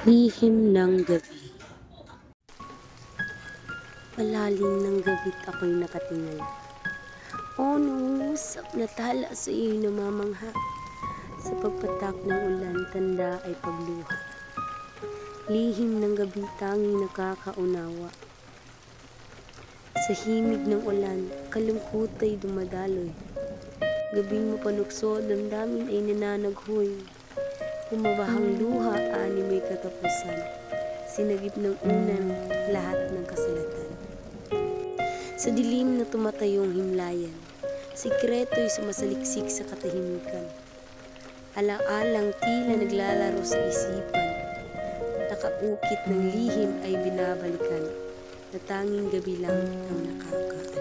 Lihim ng gabi. Malalim ng gabi't ako'y nakatingala. O nangungusap na tala sa iyo'y namamangha. Sa pagpatak ng ulan, tanda ay pagluha. Lihim ng gabi, tanging nakakaunawa. Sa himig ng ulan, kalungkot ay dumadaloy. Gabing mapanukso, damdamin ay nananaghoy. Pumabahang luha, ani may katapusan. Sinagip ng unang lahat ng kasulatan. Sa dilim na tumatayong himlayan, sikreto'y sumasaliksik sa katahimikan. Alang-alang tila naglalaro sa isipan, nakaukit ng lihim ay binabalikan, na tanging gabi lang ang nakaka.